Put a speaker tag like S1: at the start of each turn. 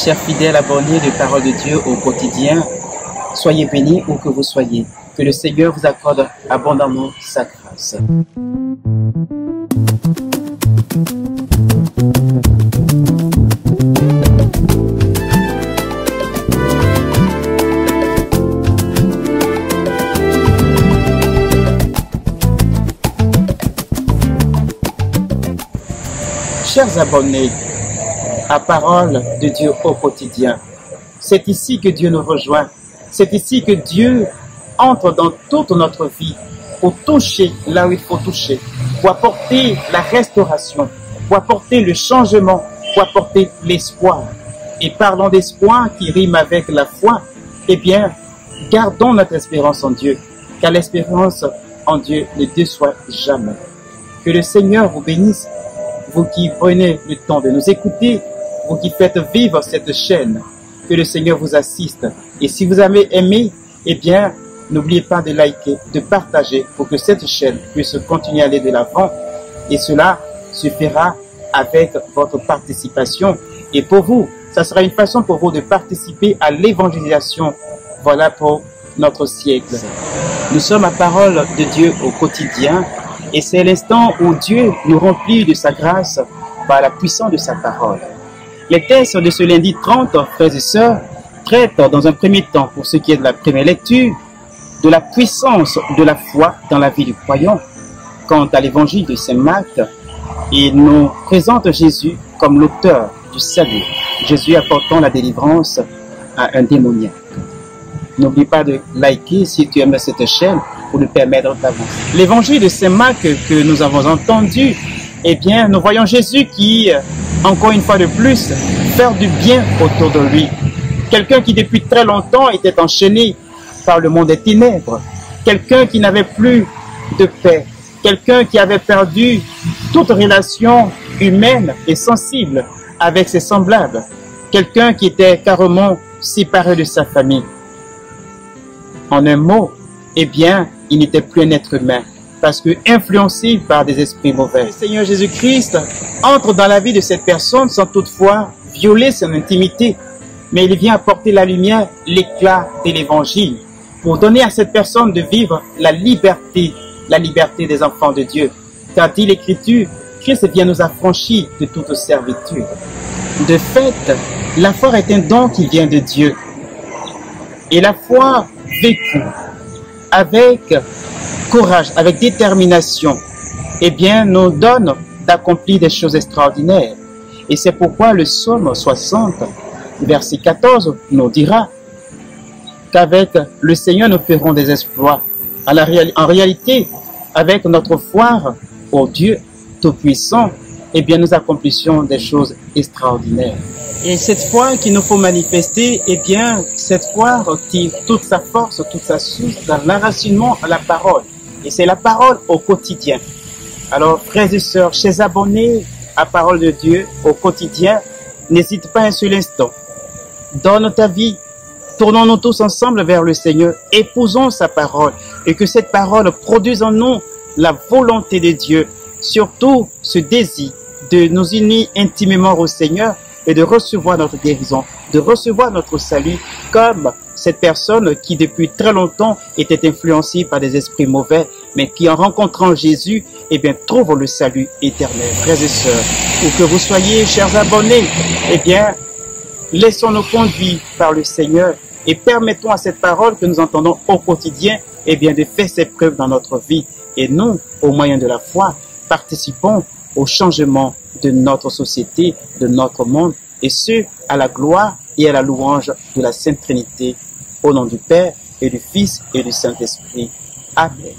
S1: Chers fidèles abonnés de Parole de Dieu au quotidien, soyez bénis où que vous soyez. Que le Seigneur vous accorde abondamment sa grâce. Chers abonnés à Parole de Dieu au quotidien, c'est ici que Dieu nous rejoint. C'est ici que Dieu entre dans toute notre vie pour toucher là où il faut toucher, pour apporter la restauration, pour apporter le changement, pour apporter l'espoir. Et parlons d'espoir qui rime avec la foi, eh bien, gardons notre espérance en Dieu, car l'espérance en Dieu ne déçoit jamais. Que le Seigneur vous bénisse, vous qui prenez le temps de nous écouter, vous qui faites vivre cette chaîne, que le Seigneur vous assiste. Et si vous avez aimé, eh bien, n'oubliez pas de liker, de partager pour que cette chaîne puisse continuer à aller de l'avant. Et cela se fera avec votre participation. Et pour vous, ça sera une façon pour vous de participer à l'évangélisation. Voilà pour notre siècle. Nous sommes à Parole de Dieu au quotidien. Et c'est l'instant où Dieu nous remplit de sa grâce par la puissance de sa parole. Les textes de ce lundi 30, frères et sœurs, traitent dans un premier temps, pour ce qui est de la première lecture, de la puissance de la foi dans la vie du croyant. Quant à l'évangile de Saint Marc, il nous présente Jésus comme l'auteur du salut. Jésus apportant la délivrance à un démoniaque. N'oublie pas de liker si tu aimes cette chaîne pour nous permettre d'avancer. L'évangile de Saint Marc que nous avons entendu, eh bien, nous voyons Jésus qui, encore une fois de plus, fait du bien autour de lui. Quelqu'un qui depuis très longtemps était enchaîné par le monde des ténèbres. Quelqu'un qui n'avait plus de paix. Quelqu'un qui avait perdu toute relation humaine et sensible avec ses semblables. Quelqu'un qui était carrément séparé de sa famille. En un mot, eh bien, il n'était plus un être humain, parce que influencé par des esprits mauvais. Le Seigneur Jésus-Christ entre dans la vie de cette personne sans toutefois violer son intimité, mais il vient apporter la lumière, l'éclat de l'évangile, pour donner à cette personne de vivre la liberté des enfants de Dieu. Car dit l'Écriture, Christ vient nous affranchir de toute servitude. De fait, la foi est un don qui vient de Dieu. Et la foi vécue avec courage, avec détermination, eh bien, nous donne d'accomplir des choses extraordinaires. Et c'est pourquoi le psaume 60, verset 14, nous dira qu'avec le Seigneur, nous ferons des exploits. En réalité, avec notre foi au Dieu Tout-Puissant, eh bien, nous accomplissions des choses extraordinaires. Et cette foi qu'il nous faut manifester, eh bien, cette foi tire toute sa force, toute sa source dans l'enracinement à la parole. Et c'est la parole au quotidien. Alors, frères et sœurs, chers abonnés à Parole de Dieu au quotidien, n'hésite pas un seul instant. Donne ta vie. Tournons-nous tous ensemble vers le Seigneur. Épousons sa parole. Et que cette parole produise en nous la volonté de Dieu. Surtout ce désir de nous unir intimement au Seigneur et de recevoir notre guérison, de recevoir notre salut, comme cette personne qui depuis très longtemps était influencée par des esprits mauvais, mais qui en rencontrant Jésus, eh bien, trouve le salut éternel. Frères et sœurs, où que vous soyez, chers abonnés, eh bien, laissons-nous conduire par le Seigneur et permettons à cette parole que nous entendons au quotidien, eh bien, de faire ses preuves dans notre vie. Et nous, au moyen de la foi, participons au changement de notre société, de notre monde, et ce, à la gloire et à la louange de la Sainte Trinité, au nom du Père et du Fils et du Saint-Esprit. Amen.